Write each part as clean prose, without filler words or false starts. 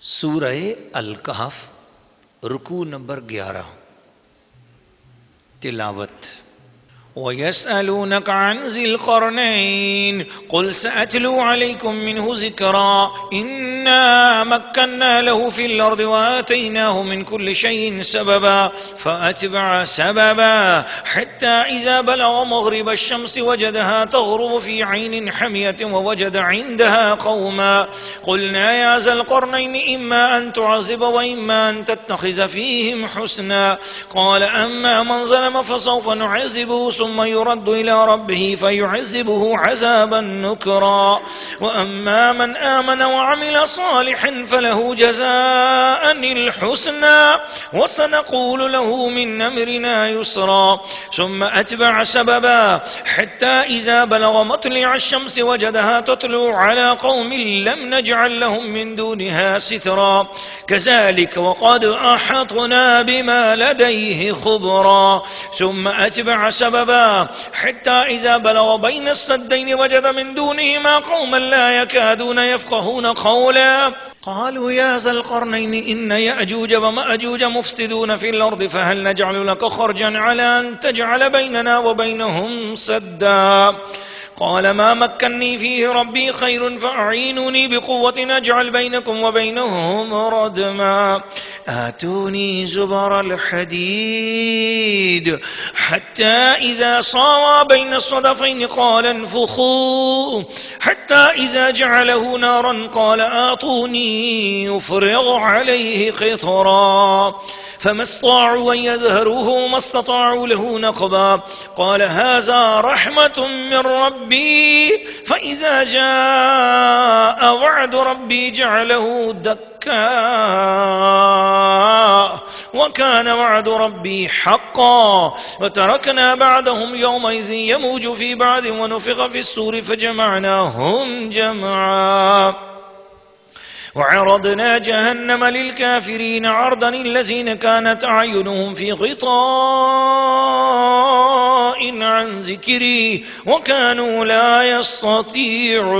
سورہ الکہف رکوع نمبر 11 تلاوت وَيَسْأَلُونَكَ عَنْ ذِي الْقَرْنَيْنِ قُلْ سَأَتْلُو عَلَيْكُمْ مِنْهُ ذِكْرًا إِنَّا مَكَّنَّا لَهُ فِي الْأَرْضِ وَآتَيْنَاهُ مِنْ كُلِّ شَيْءٍ سَبَبًا فَأَتْبَعَ سَبَبًا حَتَّى إِذَا بَلَغَ مَغْرِبَ الشَّمْسِ وَجَدَهَا تَغْرُبُ فِي عَيْنٍ حَمِيَةٍ وَوَجَدَ عِنْدَهَا قَوْمًا قُلْنَا يَا ذَا الْقَرْنَيْنِ إِمَّا أَن تُعَذِّبَ وَإِمَّا أَن تَتَّخِذَ فِيهِمْ حُسْنًا قَالَ أَمَّا مَنْ ظَلَمَ فَسَوْفَ نُعَذِّبُهُ ثم يرد إلى ربه فيعذبه عذابا نكرا وأما من آمن وعمل صالحا فله جزاء الحسنى وسنقول له من أمرنا يسرا ثم أتبع سببا حتى إذا بلغ مطلع الشمس وجدها تطلع على قوم لم نجعل لهم من دونها سترا كذلك وقد أحطنا بما لديه خبرا ثم أتبع سببا حتى إذا بلغ بين السدين وجد من دونهما قوما لا يكادون يفقهون قولا قالوا يا ذا القرنين إن يأجوج ومأجوج مفسدون في الأرض فهل نجعل لك خرجا على أن تجعل بيننا وبينهم سدا قال ما مكنني فيه ربي خير فأعينوني بقوة نجعل بينكم وبينهم ردما آتوني زبر الحديد حتى إذا صاوى بين الصدفين قال انفخوا حتى إذا جعله نارا قال آتوني أفرغ عليه قطرا فما استطاعوا أن يظهروه وما استطاعوا له نقبا قال هذا رحمة من ربي فإذا جاء وعد ربي جعله دكا وكان وعد ربي حقا وتركنا بعدهم يومئذ يموج في بعض ونفخ في السور فجمعناهم جمعا وعرضنا جهنم للكافرين عرضا الذين كانت أعينهم في غطاء عن ذكري وكانوا لا يستطيعون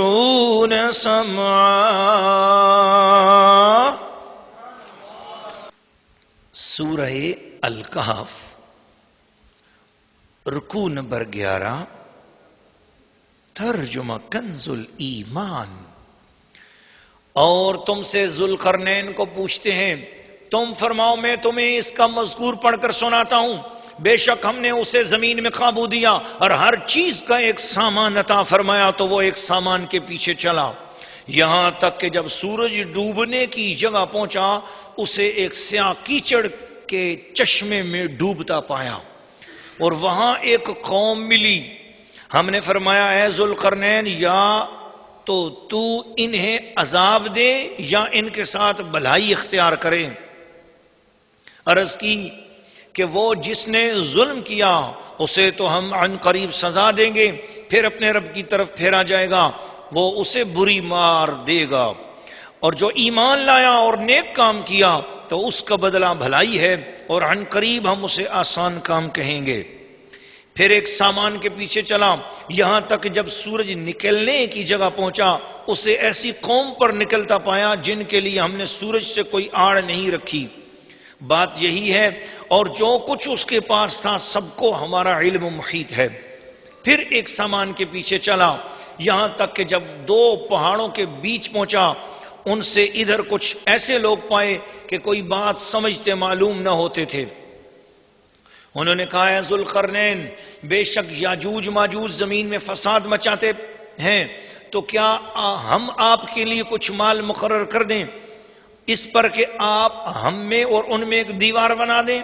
سمعا سورہ الکہف رکوع نمبر 11 ترجمہ کنز الایمان اور تم سے ذوالقرنین کو پوچھتے ہیں تم فرماؤ میں تمہیں اس کا مذکور پڑھ کر سناتا ہوں بے شک ہم نے اسے زمین میں قابو دیا اور ہر چیز کا ایک سامان عطا فرمایا تو وہ ایک سامان کے پیچھے چلا یہاں تک کہ جب سورج ڈوبنے کی جگہ پہنچا اسے ایک سیاہ کیچڑ کے چشمے میں ڈوبتا پایا اور وہاں ایک قوم ملی ہم نے فرمایا اے ذوالقرنین یا تو انہیں عذاب دے یا ان کے ساتھ بھلائی اختیار کرے عرض کی کہ وہ جس نے ظلم کیا اسے تو ہم عن قریب سزا دیں گے پھر اپنے رب کی طرف پھیرا جائے گا وہ اسے بری مار دے گا اور جو ایمان لایا اور نیک کام کیا تو اس کا بدلہ بھلائی ہے اور عن قریب ہم اسے آسان کام کہیں گے پھر ایک سامان کے پیچھے چلا یہاں تک جب سورج نکلنے کی جگہ پہنچا اسے ایسی قوم پر نکلتا پایا جن کے لیے ہم نے سورج سے کوئی آڑ نہیں رکھی بات یہی ہے اور جو کچھ اس کے پاس تھا سب کو ہمارا علم محیط ہے پھر ایک سامان کے پیچھے چلا یہاں تک کہ جب دو پہاڑوں کے بیچ پہنچا ان سے ادھر کچھ ایسے لوگ پائے کہ کوئی بات سمجھتے معلوم نہ ہوتے تھے انہوں نے کہا اے ذوالقرنین بے شک یاجوج ماجوج زمین میں فساد مچاتے ہیں تو کیا ہم آپ کے لیے کچھ مال مقرر کر دیں اس پر کہ آپ ہم میں اور ان میں ایک دیوار بنا دیں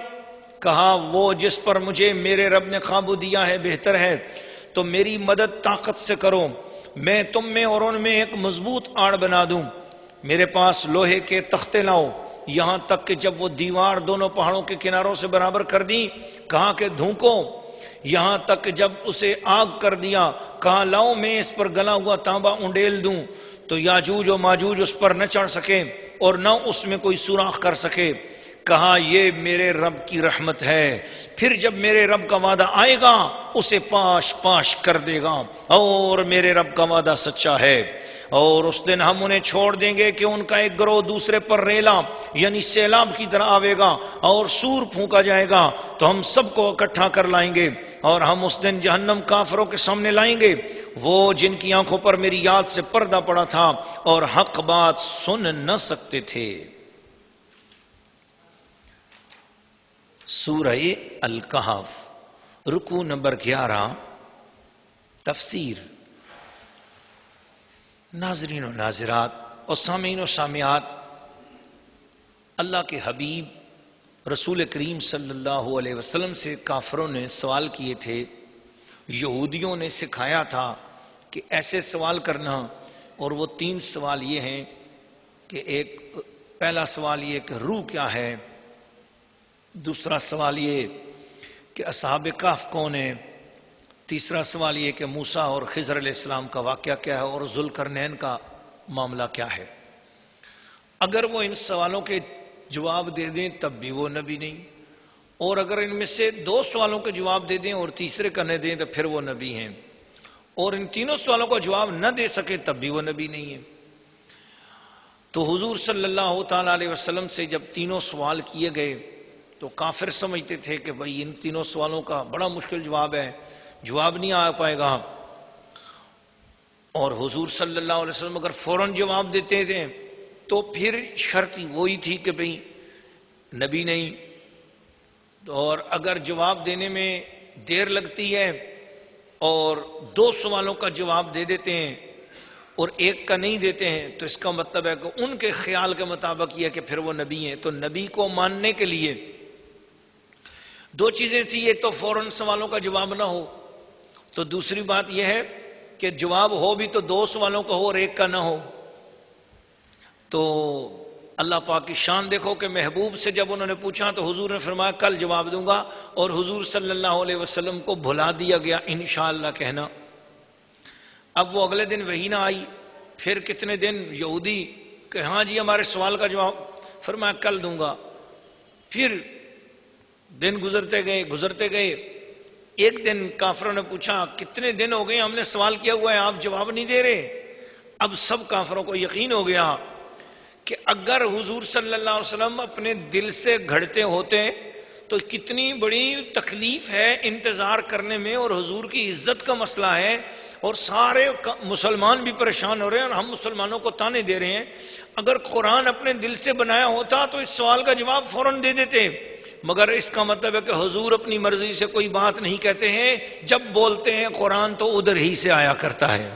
کہا وہ جس پر مجھے میرے رب نے قابو دیا ہے بہتر ہے تو میری مدد طاقت سے کرو میں تم میں اور ان میں ایک مضبوط آڑ بنا دوں میرے پاس لوہے کے تختے لاؤ یہاں تک کہ جب وہ دیوار دونوں پہاڑوں کے کناروں سے برابر کر دی کہا کہ دھونکو یہاں تک کہ جب اسے آگ کر دیا کہا لاؤ میں اس پر گلا ہوا تانبا انڈیل دوں تو یاجوج و ماجوج اس پر نہ چڑھ سکے اور نہ اس میں کوئی سوراخ کر سکے کہا یہ میرے رب کی رحمت ہے، پھر جب میرے رب کا وعدہ آئے گا اسے پاش پاش کر دے گا، اور میرے رب کا وعدہ سچا ہے، اور اس دن ہم انہیں چھوڑ دیں گے کہ ان کا ایک گروہ دوسرے پر ریلا یعنی سیلاب کی طرح آئے گا، اور سور پھونکا جائے گا تو ہم سب کو اکٹھا کر لائیں گے، اور ہم اس دن جہنم کافروں کے سامنے لائیں گے، وہ جن کی آنکھوں پر میری یاد سے پردہ پڑا تھا اور حق بات سن نہ سکتے تھے۔ سورہ الکہف رکوع نمبر 11 تفسیر۔ ناظرین و ناظرات اور سامعین و سامعات، اللہ کے حبیب رسول کریم صلی اللہ علیہ وسلم سے کافروں نے سوال کیے تھے، یہودیوں نے سکھایا تھا کہ ایسے سوال کرنا، اور وہ 3 سوال یہ ہیں کہ ایک پہلا سوال یہ کہ روح کیا ہے، دوسرا سوال یہ کہ اصحاب کہف کون ہیں، تیسرا سوال یہ کہ موسیٰ اور خضر علیہ السلام کا واقعہ کیا ہے، اور ذوالقرنین کا معاملہ کیا ہے۔ اگر وہ ان سوالوں کے جواب دے دیں تب بھی وہ نبی نہیں، اور اگر ان میں سے 2 سوالوں کے جواب دے دیں اور تیسرے کا نہ دیں تو پھر وہ نبی ہیں، اور ان تینوں سوالوں کا جواب نہ دے سکے تب بھی وہ نبی نہیں ہے۔ تو حضور صلی اللہ تعالی علیہ وسلم سے جب تینوں سوال کیے گئے تو کافر سمجھتے تھے کہ بھئی ان تینوں سوالوں کا بڑا مشکل جواب ہے، جواب نہیں آ پائے گا، اور حضور صلی اللہ علیہ وسلم اگر فوراً جواب دیتے تھے تو پھر شرط وہی تھی کہ بھئی نبی نہیں، اور اگر جواب دینے میں دیر لگتی ہے اور 2 سوالوں کا جواب دے دیتے ہیں اور ایک کا نہیں دیتے ہیں تو اس کا مطلب ہے کہ ان کے خیال کے مطابق یہ کہ پھر وہ نبی ہیں۔ تو نبی کو ماننے کے لیے 2 چیزیں تھی، ایک تو فوراً سوالوں کا جواب نہ ہو، تو دوسری بات یہ ہے کہ جواب ہو بھی تو 2 سوالوں کا ہو اور ایک کا نہ ہو۔ تو اللہ پاک کی شان دیکھو کہ محبوب سے جب انہوں نے پوچھا تو حضور نے فرمایا کل جواب دوں گا، اور حضور صلی اللہ علیہ وسلم کو بھلا دیا گیا انشاءاللہ کہنا۔ اب وہ اگلے دن وحی نہ آئی، پھر کتنے دن یہودی کہ ہاں جی ہمارے سوال کا جواب، فرمایا کل دوں گا۔ پھر دن گزرتے گئے، ایک دن کافروں نے پوچھا کتنے دن ہو گئے ہم نے سوال کیا ہوا ہے آپ جواب نہیں دے رہے۔ اب سب کافروں کو یقین ہو گیا کہ اگر حضور صلی اللہ علیہ وسلم اپنے دل سے گھڑتے ہوتے تو کتنی بڑی تکلیف ہے انتظار کرنے میں، اور حضور کی عزت کا مسئلہ ہے، اور سارے مسلمان بھی پریشان ہو رہے ہیں اور ہم مسلمانوں کو تانے دے رہے ہیں۔ اگر قرآن اپنے دل سے بنایا ہوتا تو اس سوال کا جواب فوراً دے دیتے، مگر اس کا مطلب ہے کہ حضور اپنی مرضی سے کوئی بات نہیں کہتے ہیں، جب بولتے ہیں قرآن تو ادھر ہی سے آیا کرتا ہے۔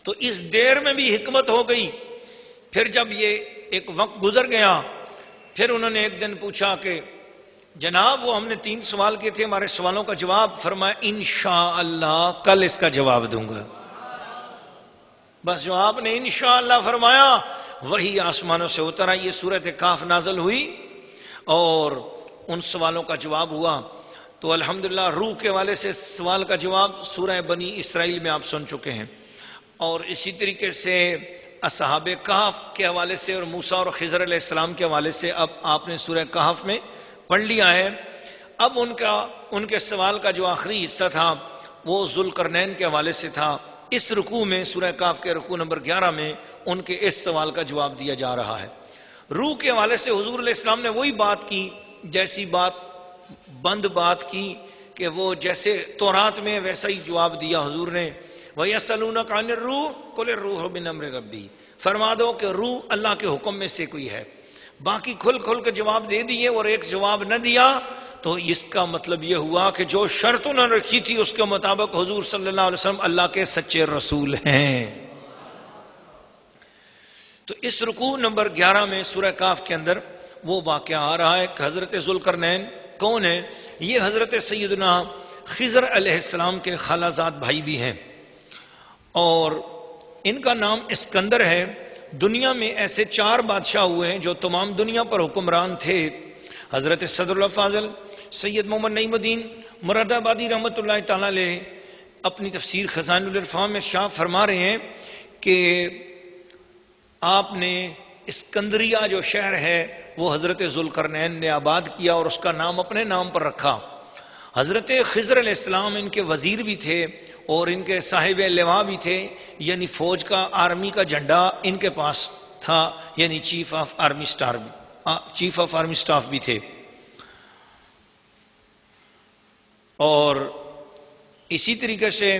تو اس دیر میں بھی حکمت ہو گئی۔ پھر جب یہ ایک وقت گزر گیا، پھر انہوں نے ایک دن پوچھا کہ جناب وہ ہم نے 3 سوال کیے تھے، ہمارے سوالوں کا جواب، فرمایا انشاءاللہ کل اس کا جواب دوں گا۔ بس جو آپ نے انشاءاللہ فرمایا وہی آسمانوں سے اتر آئی، یہ سورۃ کہف نازل ہوئی اور ان سوالوں کا جواب ہوا۔ تو الحمدللہ روح کے والے سے سوال کا جواب سورہ بنی اسرائیل میں آپ سن چکے ہیں، اور اسی طریقے سے اصحاب کہف کے حوالے سے اور موسیٰ اور خضر علیہ السلام کے حوالے سے اب آپ نے سورہ کہف میں پڑھ لیا ہے۔ اب ان کے سوال کا جو آخری حصہ تھا وہ ذوالقرنین کے حوالے سے تھا۔ اس رکوع میں سورہ کہف کے رکوع نمبر 11 میں ان کے اس سوال کا جواب دیا جا رہا ہے۔ روح کے حوالے سے حضور علیہ السلام نے وہی بات کی جیسی بند بات کی کہ وہ جیسے تورات میں ویسا ہی جواب دیا حضور نے۔ وَيَسْأَلُونَكَ عَنِ الرُّوحِ قُلِ الرُّوحُ مِنْ أَمْرِ رَبِّي، فرما دو کہ روح اللہ کے حکم میں سے کوئی ہے۔ باقی کھل کے جواب دے دیے اور ایک جواب نہ دیا تو اس کا مطلب یہ ہوا کہ جو شرط انہوں نے رکھی تھی اس کے مطابق حضور صلی اللہ علیہ وسلم اللہ کے سچے رسول ہیں۔ تو اس رکوع نمبر 11 میں سورہ کہف کے اندر وہ واقعہ آ رہا ہے کہ حضرت ذوالقرنین کون ہے؟ یہ حضرت سیدنا خضر علیہ السلام کے خالہ زاد بھائی بھی ہیں، اور ان کا نام اسکندر ہے۔ دنیا میں ایسے 4 بادشاہ ہوئے ہیں جو تمام دنیا پر حکمران تھے۔ حضرت صدر اللہ فاضل سید محمد نعیم الدین مراد آبادی رحمۃ اللہ تعالی علیہ اپنی تفسیر خزائن العرفان میں شاہ فرما رہے ہیں کہ آپ نے اسکندریہ جو شہر ہے وہ حضرت ذوالقرنین نے آباد کیا اور اس کا نام اپنے نام پر رکھا۔ حضرت خضر علیہ السلام ان کے وزیر بھی تھے اور ان کے صاحب لواء بھی تھے، یعنی فوج کا، آرمی کا جھنڈا ان کے پاس تھا، یعنی چیف آف آرمی سٹاف بھی تھے۔ اور اسی طریقے سے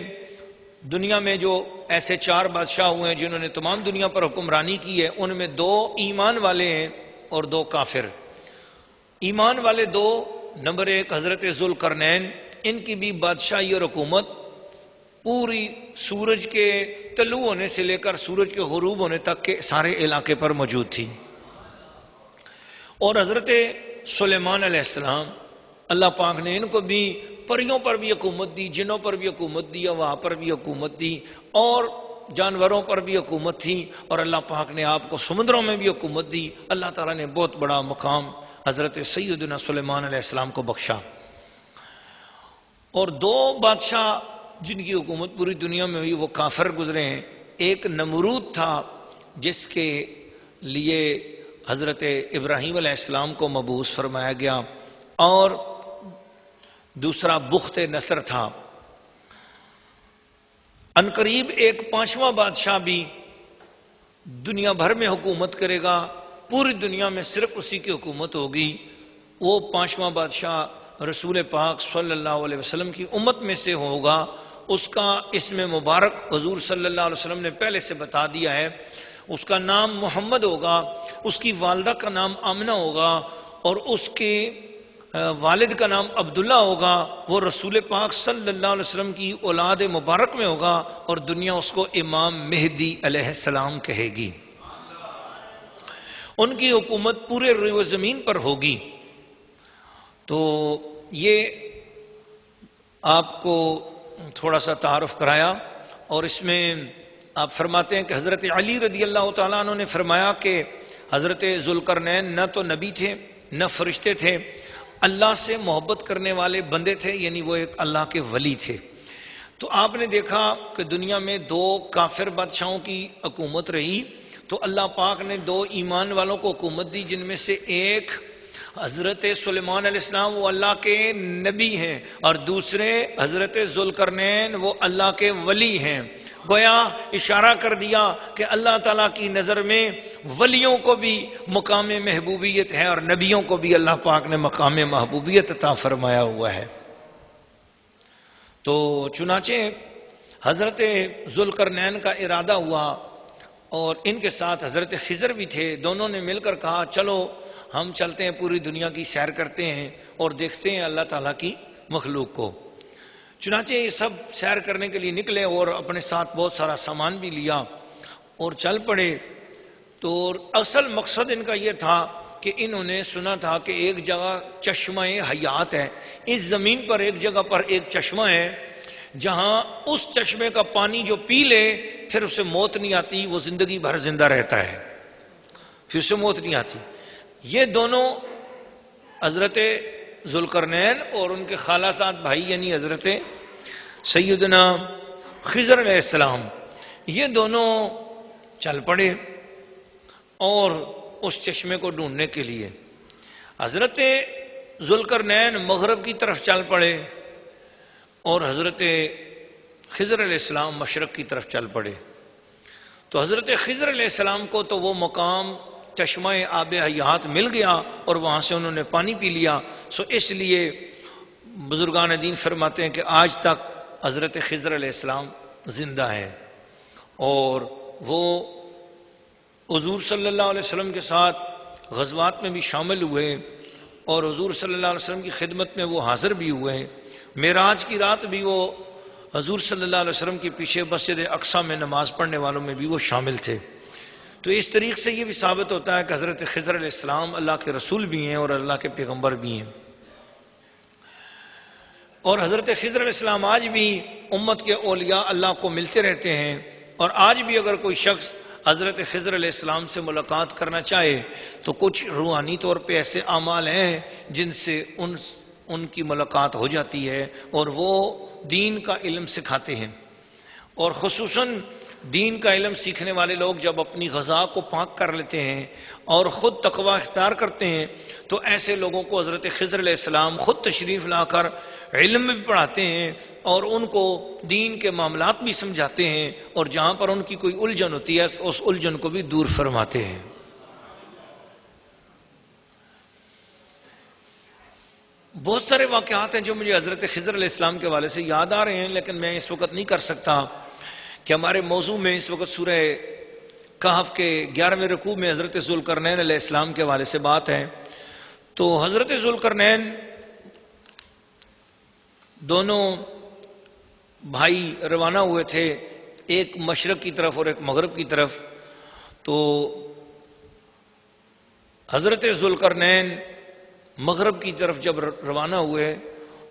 دنیا میں جو ایسے 4 بادشاہ ہوئے ہیں جنہوں نے تمام دنیا پر حکمرانی کی ہے، ان میں 2 ایمان والے ہیں اور 2 کافر۔ ایمان والے 2، نمبر 1 حضرت ذوالقرنین، ان کی بھی بادشاہی اور حکومت پوری سورج کے طلوع ہونے سے لے کر سورج کے غروب ہونے تک کے سارے علاقے پر موجود تھی۔ اور حضرت سلیمان علیہ السلام، اللہ پاک نے ان کو بھی پریوں پر بھی حکومت دی، جنوں پر بھی حکومت دی، ہوا پر بھی حکومت دی، اور جانوروں پر بھی حکومت تھی، اور اللہ پاک نے آپ کو سمندروں میں بھی حکومت دی۔ اللہ تعالیٰ نے بہت بڑا مقام حضرت سیدنا سلیمان علیہ السلام کو بخشا۔ اور 2 بادشاہ جن کی حکومت پوری دنیا میں ہوئی وہ کافر گزرے ہیں۔ ایک نمرود تھا جس کے لیے حضرت ابراہیم علیہ السلام کو مبعوث فرمایا گیا، اور دوسرا بخت نصر تھا۔ عنقریب ایک 5واں بادشاہ بھی دنیا بھر میں حکومت کرے گا، پوری دنیا میں صرف اسی کی حکومت ہوگی۔ وہ 5واں بادشاہ رسول پاک صلی اللہ علیہ وسلم کی امت میں سے ہوگا۔ اس کا اسم مبارک حضور صلی اللہ علیہ وسلم نے پہلے سے بتا دیا ہے، اس کا نام محمد ہوگا، اس کی والدہ کا نام آمنہ ہوگا، اور اس کے والد کا نام عبداللہ ہوگا۔ وہ رسول پاک صلی اللہ علیہ وسلم کی اولاد مبارک میں ہوگا، اور دنیا اس کو امام مہدی علیہ السلام کہے گی۔ ان کی حکومت پورے روئے زمین پر ہوگی۔ تو یہ آپ کو تھوڑا سا تعارف کرایا، اور اس میں آپ فرماتے ہیں کہ حضرت علی رضی اللہ تعالیٰ عنہ نے فرمایا کہ حضرت ذوالقرنین نہ تو نبی تھے نہ فرشتے تھے، اللہ سے محبت کرنے والے بندے تھے، یعنی وہ ایک اللہ کے ولی تھے۔ تو آپ نے دیکھا کہ دنیا میں 2 کافر بادشاہوں کی حکومت رہی، تو اللہ پاک نے 2 ایمان والوں کو حکومت دی، جن میں سے ایک حضرت سلیمان علیہ السلام وہ اللہ کے نبی ہیں، اور دوسرے حضرت ذوالقرنین وہ اللہ کے ولی ہیں۔ گویا اشارہ کر دیا کہ اللہ تعالیٰ کی نظر میں ولیوں کو بھی مقام محبوبیت ہے، اور نبیوں کو بھی اللہ پاک نے مقام محبوبیت عطا فرمایا ہوا ہے۔ تو چنانچہ حضرت ذوالقرنین کا ارادہ ہوا، اور ان کے ساتھ حضرت خضر بھی تھے۔ دونوں نے مل کر کہا چلو ہم چلتے ہیں، پوری دنیا کی سیر کرتے ہیں اور دیکھتے ہیں اللہ تعالیٰ کی مخلوق کو۔ چنانچہ یہ سب سیر کرنے کے لیے نکلے، اور اپنے ساتھ بہت سارا سامان بھی لیا اور چل پڑے۔ تو اصل مقصد ان کا یہ تھا کہ انہوں نے سنا تھا کہ ایک جگہ چشمہ حیات ہے، اس زمین پر ایک جگہ پر ایک چشمہ ہے، جہاں اس چشمے کا پانی جو پی لے پھر اسے موت نہیں آتی، وہ زندگی بھر زندہ رہتا ہے، پھر اسے موت نہیں آتی۔ یہ دونوں حضرت ذوالقرنین اور ان کے خالہ زاد بھائی یعنی حضرت سیدنا خضر علیہ السلام، یہ دونوں چل پڑے اور اس چشمے کو ڈھونڈنے کے لیے۔ حضرت ذوالقرنین مغرب کی طرف چل پڑے اور حضرت خضر علیہ السلام مشرق کی طرف چل پڑے۔ تو حضرت خضر علیہ السلام کو تو وہ مقام چشمہ آب حیات مل گیا اور وہاں سے انہوں نے پانی پی لیا۔ سو اس لیے بزرگان دین فرماتے ہیں کہ آج تک حضرت خضر علیہ السلام زندہ ہیں، اور وہ حضور صلی اللہ علیہ وسلم کے ساتھ غزوات میں بھی شامل ہوئے، اور حضور صلی اللہ علیہ وسلم کی خدمت میں وہ حاضر بھی ہوئے ہیں۔ معراج کی رات بھی وہ حضور صلی اللہ علیہ وسلم کے پیچھے مسجد اقصی میں نماز پڑھنے والوں میں بھی وہ شامل تھے۔ تو اس طریقے سے یہ بھی ثابت ہوتا ہے کہ حضرت خضر علیہ السلام اللہ کے رسول بھی ہیں اور اللہ کے پیغمبر بھی ہیں۔ اور حضرت خضر علیہ السلام آج بھی امت کے اولیاء اللہ کو ملتے رہتے ہیں، اور آج بھی اگر کوئی شخص حضرت خضر علیہ السلام سے ملاقات کرنا چاہے تو کچھ روحانی طور پہ ایسے اعمال ہیں جن سے ان کی ملاقات ہو جاتی ہے، اور وہ دین کا علم سکھاتے ہیں۔ اور خصوصاً دین کا علم سیکھنے والے لوگ جب اپنی غذا کو پاک کر لیتے ہیں اور خود تقوی اختیار کرتے ہیں تو ایسے لوگوں کو حضرت خضر علیہ السلام خود تشریف لا کر علم بھی پڑھاتے ہیں اور ان کو دین کے معاملات بھی سمجھاتے ہیں، اور جہاں پر ان کی کوئی الجھن ہوتی ہے اس الجھن کو بھی دور فرماتے ہیں۔ بہت سارے واقعات ہیں جو مجھے حضرت خضر علیہ السلام کے حوالے سے یاد آ رہے ہیں، لیکن میں اس وقت نہیں کر سکتا کہ ہمارے موضوع میں اس وقت سورہ کہف کے 11ویں رکوع میں حضرت ذوالقرنین علیہ السلام کے حوالے سے بات ہے۔ تو حضرت ذوالقرنین دونوں بھائی روانہ ہوئے تھے، ایک مشرق کی طرف اور ایک مغرب کی طرف۔ تو حضرت ذوالقرنین مغرب کی طرف جب روانہ ہوئے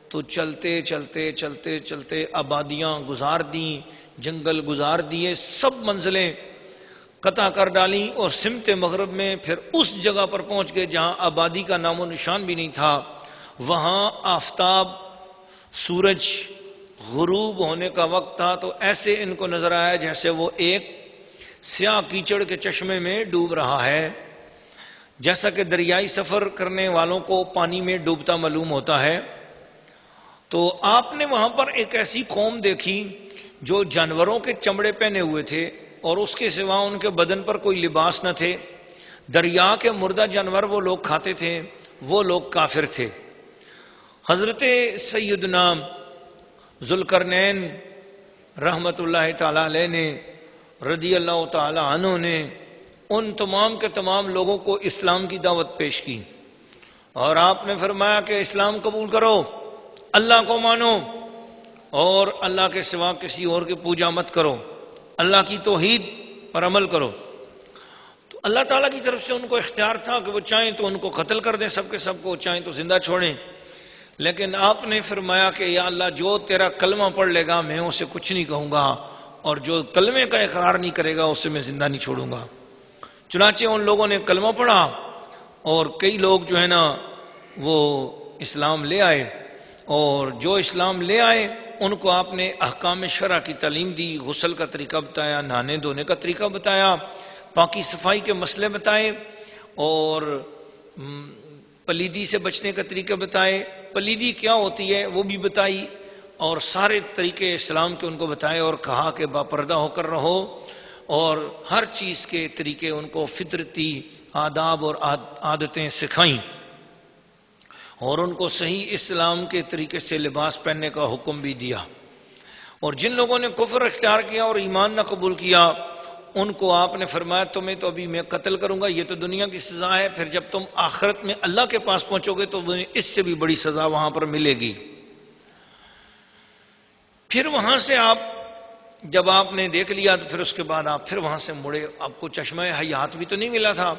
تو چلتے چلتے چلتے چلتے آبادیاں گزار دیں، جنگل گزار دیے، سب منزلیں قطع کر ڈالیں، اور سمت مغرب میں پھر اس جگہ پر پہنچ گئے جہاں آبادی کا نام و نشان بھی نہیں تھا۔ وہاں آفتاب سورج غروب ہونے کا وقت تھا، تو ایسے ان کو نظر آیا جیسے وہ ایک سیاہ کیچڑ کے چشمے میں ڈوب رہا ہے، جیسا کہ دریائی سفر کرنے والوں کو پانی میں ڈوبتا معلوم ہوتا ہے۔ تو آپ نے وہاں پر ایک ایسی قوم دیکھی جو جانوروں کے چمڑے پہنے ہوئے تھے اور اس کے سوا ان کے بدن پر کوئی لباس نہ تھے۔ دریا کے مردہ جانور وہ لوگ کھاتے تھے، وہ لوگ کافر تھے۔ حضرت سیدنا ذوالقرنین رحمت اللہ تعالی علیہ نے رضی اللہ تعالی عنہ نے ان تمام کے تمام لوگوں کو اسلام کی دعوت پیش کی، اور آپ نے فرمایا کہ اسلام قبول کرو، اللہ کو مانو اور اللہ کے سوا کسی اور کی پوجا مت کرو، اللہ کی توحید پر عمل کرو۔ تو اللہ تعالیٰ کی طرف سے ان کو اختیار تھا کہ وہ چاہیں تو ان کو قتل کر دیں سب کے سب کو، چاہیں تو زندہ چھوڑیں، لیکن آپ نے فرمایا کہ یا اللہ جو تیرا کلمہ پڑھ لے گا میں اسے کچھ نہیں کہوں گا، اور جو کلمے کا اقرار نہیں کرے گا اسے میں زندہ نہیں چھوڑوں گا۔ چنانچہ ان لوگوں نے کلمہ پڑھا اور کئی لوگ جو ہے نا وہ اسلام لے آئے، اور جو اسلام لے آئے ان کو آپ نے احکام شرع کی تعلیم دی، غسل کا طریقہ بتایا، نہانے دھونے کا طریقہ بتایا، پاکی صفائی کے مسئلے بتائے، اور پلیدی سے بچنے کا طریقہ بتائے، پلیدی کیا ہوتی ہے وہ بھی بتائی، اور سارے طریقے اسلام کے ان کو بتائے، اور کہا کہ باپردہ ہو کر رہو، اور ہر چیز کے طریقے ان کو فطرتی آداب اور عادتیں سکھائیں، اور ان کو صحیح اسلام کے طریقے سے لباس پہننے کا حکم بھی دیا۔ اور جن لوگوں نے کفر اختیار کیا اور ایمان نہ قبول کیا ان کو آپ نے فرمایا تمہیں تو ابھی میں قتل کروں گا، یہ تو دنیا کی سزا ہے، پھر جب تم آخرت میں اللہ کے پاس پہنچو گے تو اس سے بھی بڑی سزا وہاں پر ملے گی۔ پھر وہاں سے جب آپ نے دیکھ لیا تو پھر اس کے بعد آپ پھر وہاں سے مڑے، آپ کو چشمہ حیات بھی تو نہیں ملا تھا،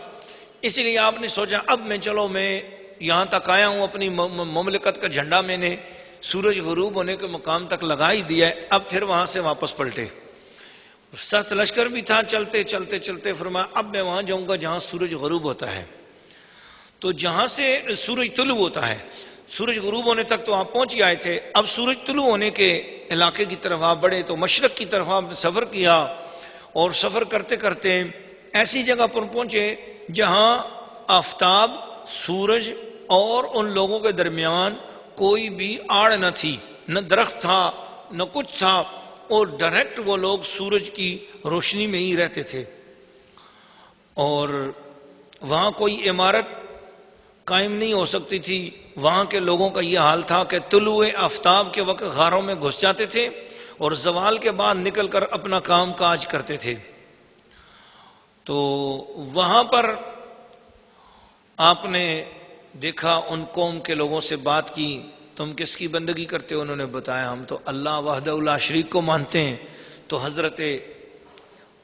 اس لیے آپ نے سوچا اب میں یہاں تک آیا ہوں، اپنی مملکت کا جھنڈا میں نے سورج غروب ہونے کے مقام تک لگا ہی دیا ہے، اب پھر وہاں سے واپس پلٹے۔ سخت لشکر بھی تھا، چلتے چلتے چلتے فرمایا اب میں وہاں جاؤں گا جہاں سورج غروب ہوتا ہے۔ تو جہاں سے سورج طلوع ہوتا ہے، سورج غروب ہونے تک تو آپ پہنچ ہی آئے تھے، اب سورج طلوع ہونے کے علاقے کی طرف آپ بڑھے تو مشرق کی طرف آپ نے سفر کیا، اور سفر کرتے کرتے ایسی جگہ پر پہنچے جہاں آفتاب، سورج اور ان لوگوں کے درمیان کوئی بھی آڑ نہ تھی، نہ درخت تھا نہ کچھ تھا، اور ڈائریکٹ وہ لوگ سورج کی روشنی میں ہی رہتے تھے، اور وہاں کوئی عمارت قائم نہیں ہو سکتی تھی۔ وہاں کے لوگوں کا یہ حال تھا کہ طلوع آفتاب کے وقت غاروں میں گھس جاتے تھے اور زوال کے بعد نکل کر اپنا کام کاج کرتے تھے۔ تو وہاں پر آپ نے دیکھا ان قوم کے لوگوں سے بات کی، تم کس کی بندگی کرتے ہو؟ انہوں نے بتایا ہم تو اللہ وحدہ لا شریک کو مانتے ہیں۔ تو حضرت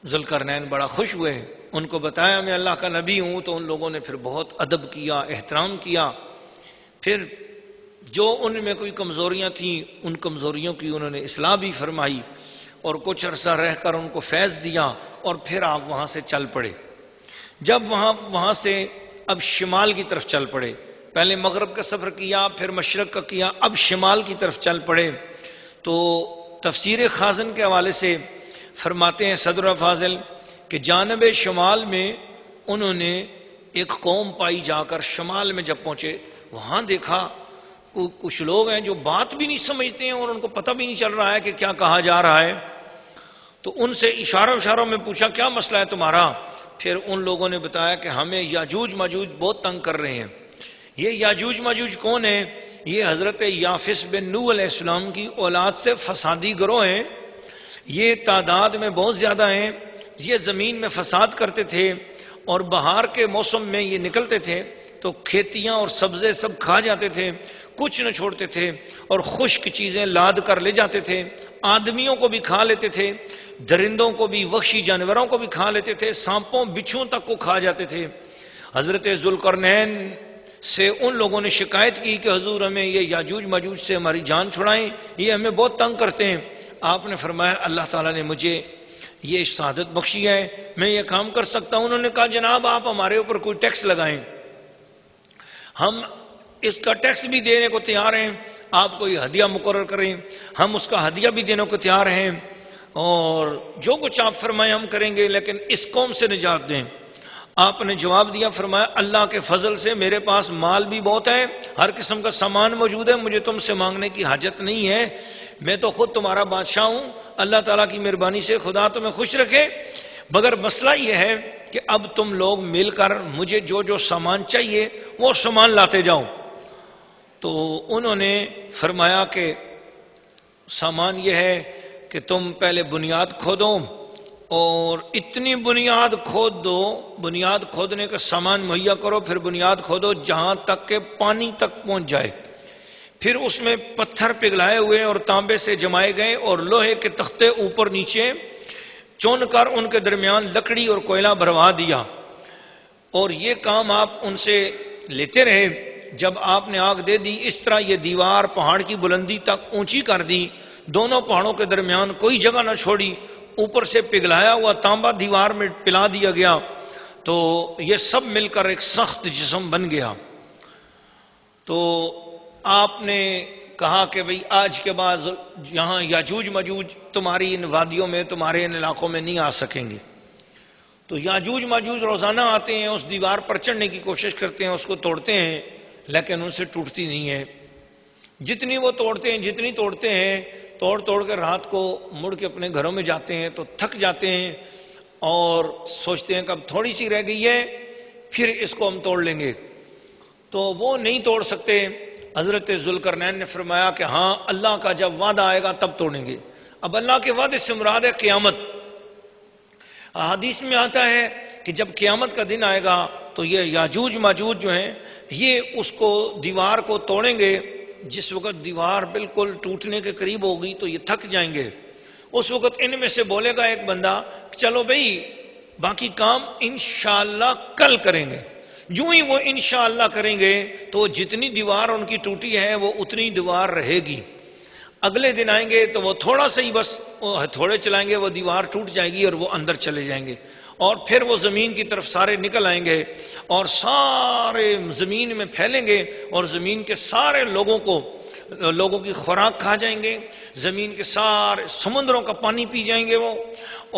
ذوالقرنین بڑا خوش ہوئے، ان کو بتایا میں اللہ کا نبی ہوں، تو ان لوگوں نے پھر بہت ادب کیا، احترام کیا، پھر جو ان میں کوئی کمزوریاں تھیں ان کمزوریوں کی انہوں نے اصلاح بھی فرمائی، اور کچھ عرصہ رہ کر ان کو فیض دیا، اور پھر آپ وہاں سے چل پڑے۔ جب وہاں سے اب شمال کی طرف چل پڑے، پہلے مغرب کا سفر کیا، پھر مشرق کا کیا، اب شمال کی طرف چل پڑے۔ تو تفسیر خازن کے حوالے سے فرماتے ہیں صدر فاضل کہ جانب شمال میں انہوں نے ایک قوم پائی، جا کر شمال میں جب پہنچے وہاں دیکھا کچھ لوگ ہیں جو بات بھی نہیں سمجھتے ہیں اور ان کو پتہ بھی نہیں چل رہا ہے کہ کیا کہا جا رہا ہے. تو ان سے اشاروں میں پوچھا کیا مسئلہ ہے تمہارا؟ پھر ان لوگوں نے بتایا کہ ہمیں یاجوج ماجوج بہت تنگ کر رہے ہیں. یہ یاجوج ماجوج کون ہیں؟ یہ حضرت یافس بن نوح علیہ السلام کی اولاد سے فسادی گروہ ہیں. یہ تعداد میں بہت زیادہ ہیں. یہ زمین میں فساد کرتے تھے اور بہار کے موسم میں یہ نکلتے تھے تو کھیتیاں اور سبزے سب کھا جاتے تھے، کچھ نہ چھوڑتے تھے، اور خشک چیزیں لاد کر لے جاتے تھے. آدمیوں کو بھی کھا لیتے تھے، درندوں کو بھی، وحشی جانوروں کو بھی کھا لیتے تھے، سانپوں بچھوؤں تک کو کھا جاتے تھے. حضرت ذوالقرنین سے ان لوگوں نے شکایت کی کہ حضور ہمیں یہ یاجوج ماجوج سے ہماری جان چھڑائیں، یہ ہمیں بہت تنگ کرتے ہیں. آپ نے فرمایا اللہ تعالیٰ نے مجھے یہ شہادت بخشی ہے، میں یہ کام کر سکتا ہوں. انہوں نے کہا جناب آپ ہمارے اوپر کوئی ٹیکس لگائیں، ہم اس کا ٹیکس بھی دینے کو تیار ہیں. آپ کوئی ہدیہ مقرر کریں، ہم اس کا ہدیہ بھی دینے کو تیار ہیں، اور جو کچھ آپ فرمائیں ہم کریں گے، لیکن اس قوم سے نجات دیں. آپ نے جواب دیا، فرمایا اللہ کے فضل سے میرے پاس مال بھی بہت ہے، ہر قسم کا سامان موجود ہے، مجھے تم سے مانگنے کی حاجت نہیں ہے، میں تو خود تمہارا بادشاہ ہوں. اللہ تعالیٰ کی مہربانی سے خدا تمہیں خوش رکھے، مگر مسئلہ یہ ہے کہ اب تم لوگ مل کر مجھے جو جو سامان چاہیے وہ سامان لاتے جاؤ. تو انہوں نے فرمایا کہ سامان یہ ہے کہ تم پہلے بنیاد کھودو اور اتنی بنیاد کھود دو، بنیاد کھودنے کا سامان مہیا کرو، پھر بنیاد کھودو جہاں تک کہ پانی تک پہنچ جائے. پھر اس میں پتھر پگھلائے ہوئے اور تانبے سے جمائے گئے اور لوہے کے تختے اوپر نیچے چن کر ان کے درمیان لکڑی اور کوئلہ بھروا دیا. اور یہ کام آپ ان سے لیتے رہے. جب آپ نے آگ دے دی، اس طرح یہ دیوار پہاڑ کی بلندی تک اونچی کر دی، دونوں پہاڑوں کے درمیان کوئی جگہ نہ چھوڑی، اوپر سے پگھلایا ہوا تانبا دیوار میں پلا دیا گیا، تو یہ سب مل کر ایک سخت جسم بن گیا. تو آپ نے کہا کہ بھئی آج کے بعد یہاں یاجوج ماجوج تمہاری ان وادیوں میں، تمہارے ان علاقوں میں نہیں آ سکیں گے. تو یاجوج ماجوج روزانہ آتے ہیں، اس دیوار پر چڑھنے کی کوشش کرتے ہیں، اس کو توڑتے ہیں، لیکن ان سے ٹوٹتی نہیں ہے. جتنی وہ توڑتے ہیں، جتنی توڑتے ہیں، توڑ کر رات کو مڑ کے اپنے گھروں میں جاتے ہیں تو تھک جاتے ہیں اور سوچتے ہیں کہ اب تھوڑی سی رہ گئی ہے، پھر اس کو ہم توڑ لیں گے. تو وہ نہیں توڑ سکتے. حضرت ذوالقرنین نے فرمایا کہ ہاں اللہ کا جب وعدہ آئے گا تب توڑیں گے. اب اللہ کے وعدے سے مراد ہے قیامت. احادیث میں آتا ہے کہ جب قیامت کا دن آئے گا تو یہ یاجوج ماجوج جو ہیں یہ اس کو دیوار کو توڑیں گے. جس وقت دیوار بالکل ٹوٹنے کے قریب ہوگی تو یہ تھک جائیں گے. اس وقت ان میں سے بولے گا ایک بندہ چلو بھئی باقی کام انشاءاللہ کل کریں گے. جو ہی وہ انشاءاللہ کریں گے تو جتنی دیوار ان کی ٹوٹی ہے وہ اتنی دیوار رہے گی. اگلے دن آئیں گے تو وہ تھوڑا سا ہی بس تھوڑے چلائیں گے، وہ دیوار ٹوٹ جائے گی اور وہ اندر چلے جائیں گے. اور پھر وہ زمین کی طرف سارے نکل آئیں گے اور سارے زمین میں پھیلیں گے اور زمین کے سارے لوگوں کی خوراک کھا جائیں گے، زمین کے سارے سمندروں کا پانی پی جائیں گے وہ،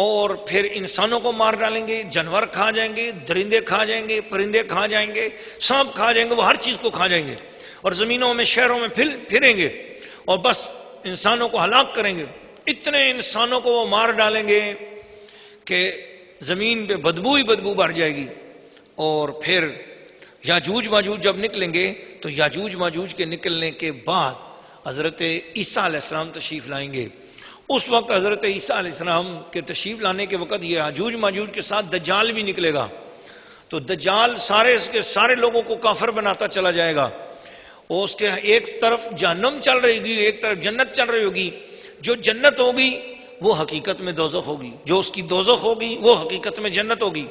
اور پھر انسانوں کو مار ڈالیں گے، جانور کھا جائیں گے، درندے کھا جائیں گے، پرندے کھا جائیں گے، سانپ کھا جائیں گے، وہ ہر چیز کو کھا جائیں گے اور زمینوں میں شہروں میں پھریں گے اور بس انسانوں کو ہلاک کریں گے. اتنے انسانوں کو وہ مار ڈالیں گے کہ زمین پہ بدبو ہی بدبو بھر جائے گی. اور پھر یاجوج ماجوج جب نکلیں گے تو یاجوج ماجوج کے نکلنے کے بعد حضرت عیسیٰ علیہ السلام تشریف لائیں گے. اس وقت حضرت عیسیٰ علیہ السلام کے تشریف لانے کے وقت یہ یاجوج ماجوج کے ساتھ دجال بھی نکلے گا. تو دجال سارے لوگوں کو کافر بناتا چلا جائے گا. اور اس کے ایک طرف جہنم چل رہی ہوگی، ایک طرف جنت چل رہی ہوگی. جو جنت ہوگی وہ حقیقت میں دوزخ ہوگی، جو اس کی دوزخ ہوگی وہ حقیقت میں جنت ہوگی.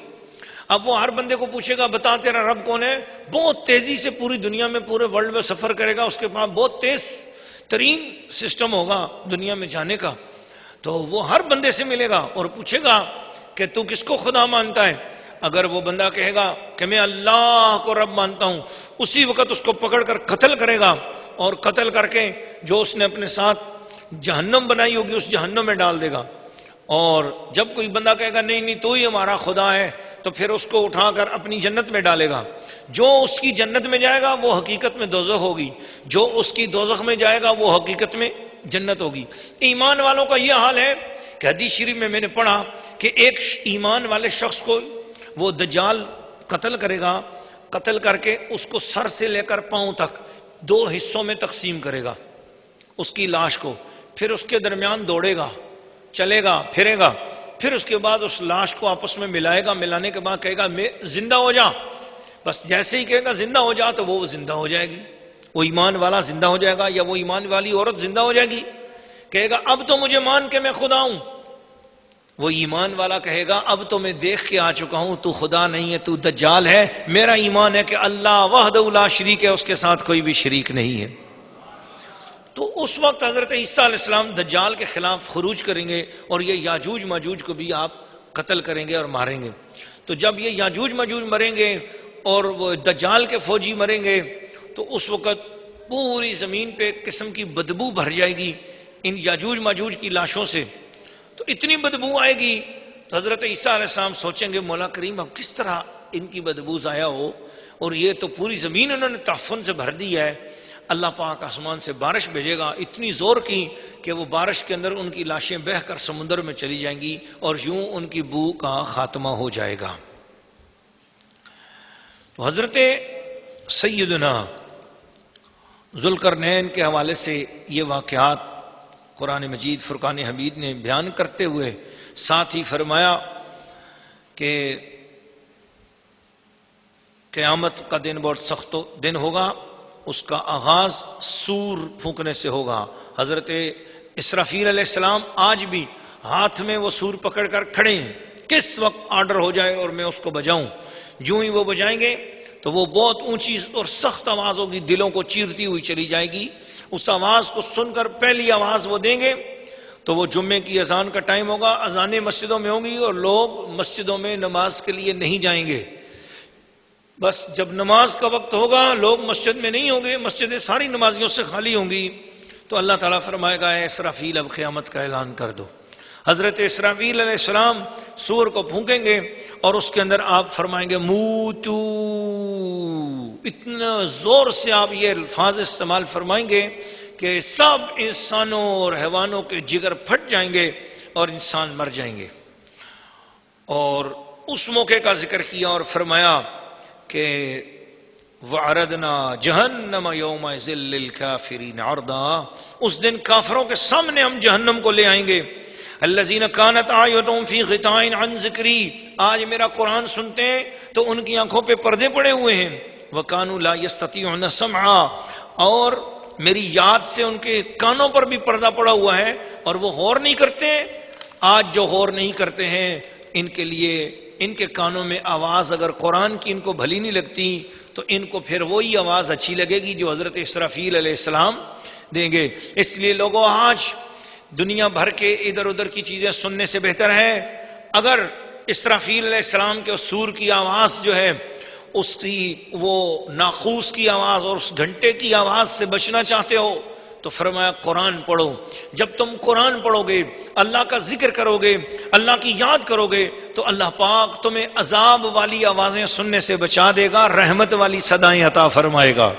اب وہ ہر بندے کو پوچھے گا بتا تیرا رب کون ہے، بہت تیزی سے پوری دنیا میں پورے ورلڈ میں سفر کرے گا، اس کے پاس بہت تیز ترین سسٹم ہوگا دنیا میں جانے کا. تو وہ ہر بندے سے ملے گا اور پوچھے گا کہ تو کس کو خدا مانتا ہے. اگر وہ بندہ کہے گا کہ میں اللہ کو رب مانتا ہوں، اسی وقت اس کو پکڑ کر قتل کرے گا اور قتل کر کے جو اس نے اپنے ساتھ جہنم بنائی ہوگی اس جہنم میں ڈال دے گا. اور جب کوئی بندہ کہے گا نہیں تو ہی ہمارا خدا ہے، تو پھر اس کو اٹھا کر اپنی جنت میں ڈالے گا. جو اس کی جنت میں جائے گا وہ حقیقت میں دوزخ ہوگی، جو اس کی دوزخ میں جائے گا وہ حقیقت میں جنت ہوگی. ایمان والوں کا یہ حال ہے کہ حدیث شریف میں نے پڑھا کہ ایک ایمان والے شخص کو وہ دجال قتل کرے گا، قتل کر کے اس کو سر سے لے کر پاؤں تک 2 حصوں میں تقسیم کرے گا اس کی لاش کو، پھر اس کے درمیان دوڑے گا، چلے گا، پھرے گا، پھر اس کے بعد اس لاش کو آپس میں ملائے گا، ملانے کے بعد کہے گا میں زندہ ہو جا. بس جیسے ہی کہے گا زندہ ہو جا تو وہ زندہ ہو جائے گی، وہ ایمان والا زندہ ہو جائے گا، یا وہ ایمان والی عورت زندہ ہو جائے گی. کہے گا اب تو مجھے مان کے میں خدا ہوں. وہ ایمان والا کہے گا اب تو میں دیکھ کے آ چکا ہوں تو خدا نہیں ہے، تو دجال ہے. میرا ایمان ہے کہ اللہ وحدہ لا شریک ہے، اس کے ساتھ کوئی بھی شریک نہیں ہے. تو اس وقت حضرت عیسیٰ علیہ السلام دجال کے خلاف خروج کریں گے اور یہ یاجوج ماجوج کو بھی آپ قتل کریں گے اور ماریں گے. تو جب یہ یاجوج ماجوج مریں گے اور وہ دجال کے فوجی مریں گے تو اس وقت پوری زمین پہ ایک قسم کی بدبو بھر جائے گی ان یاجوج ماجوج کی لاشوں سے. تو اتنی بدبو آئے گی تو حضرت عیسیٰ علیہ السلام سوچیں گے مولا کریم اب کس طرح ان کی بدبو ضائع ہو، اور یہ تو پوری زمین انہوں نے تعفن سے بھر دی ہے. اللہ پاک آسمان سے بارش بھیجے گا اتنی زور کی کہ وہ بارش کے اندر ان کی لاشیں بہہ کر سمندر میں چلی جائیں گی اور یوں ان کی بو کا خاتمہ ہو جائے گا. تو حضرت سیدنا ذوالقرنین کے حوالے سے یہ واقعات قرآن مجید فرقان حمید نے بیان کرتے ہوئے ساتھ ہی فرمایا کہ قیامت کا دن بہت سخت دن ہوگا، اس کا آغاز سور پھونکنے سے ہوگا. حضرت اسرافیل علیہ السلام آج بھی ہاتھ میں وہ سور پکڑ کر کھڑے ہیں، کس وقت آرڈر ہو جائے اور میں اس کو بجاؤں. جو ہی وہ بجائیں گے تو وہ بہت اونچی اور سخت آواز ہوگی، دلوں کو چیرتی ہوئی چلی جائے گی. اس آواز کو سن کر پہلی آواز وہ دیں گے تو وہ جمعے کی اذان کا ٹائم ہوگا، اذانیں مسجدوں میں ہوں گی اور لوگ مسجدوں میں نماز کے لیے نہیں جائیں گے. بس جب نماز کا وقت ہوگا لوگ مسجد میں نہیں ہوں گے، مسجدیں ساری نمازیوں سے خالی ہوں گی. تو اللہ تعالیٰ فرمائے گا اے اسرافیل اب قیامت کا اعلان کر دو. حضرت اسرافیل علیہ السلام سور کو پھونکیں گے اور اس کے اندر آپ فرمائیں گے موتو. اتنا زور سے آپ یہ الفاظ استعمال فرمائیں گے کہ سب انسانوں اور حیوانوں کے جگر پھٹ جائیں گے اور انسان مر جائیں گے. اور اس موقع کا ذکر کیا اور فرمایا کہ وَعَرَضْنَا جَهَنَّمَ يَوْمَئِذٍ لِلْكَافِرِينَ عَرْضًا. اس دن کافروں کے سامنے ہم جہنم کو لے آئیں گے. الَّذِينَ كَانَتْ أَعْيُنُهُمْ فِي غِطَاءٍ عَنْ ذِكْرِي. آج میرا قرآن سنتے ہیں تو ان کی آنکھوں پہ پردے پڑے ہوئے ہیں. وَكَانُوا لَا يَسْتَطِيعُونَ سَمْعًا. اور میری یاد سے ان کے کانوں پر بھی پردہ پڑا ہوا ہے اور وہ غور نہیں کرتے. آج جو غور نہیں کرتے ہیں ان کے لیے ان کے کانوں میں آواز اگر قرآن کی ان کو بھلی نہیں لگتی تو ان کو پھر وہی آواز اچھی لگے گی جو حضرت اسرافیل علیہ السلام دیں گے. اس لیے لوگوں آج دنیا بھر کے ادھر ادھر کی چیزیں سننے سے بہتر ہے اگر اسرافیل علیہ السلام کے سور کی آواز جو ہے اس کی وہ ناقوس کی آواز اور اس گھنٹے کی آواز سے بچنا چاہتے ہو تو فرمایا قرآن پڑھو. جب تم قرآن پڑھو گے، اللہ کا ذکر کرو گے، اللہ کی یاد کرو گے تو اللہ پاک تمہیں عذاب والی آوازیں سننے سے بچا دے گا، رحمت والی صدائیں عطا فرمائے گا.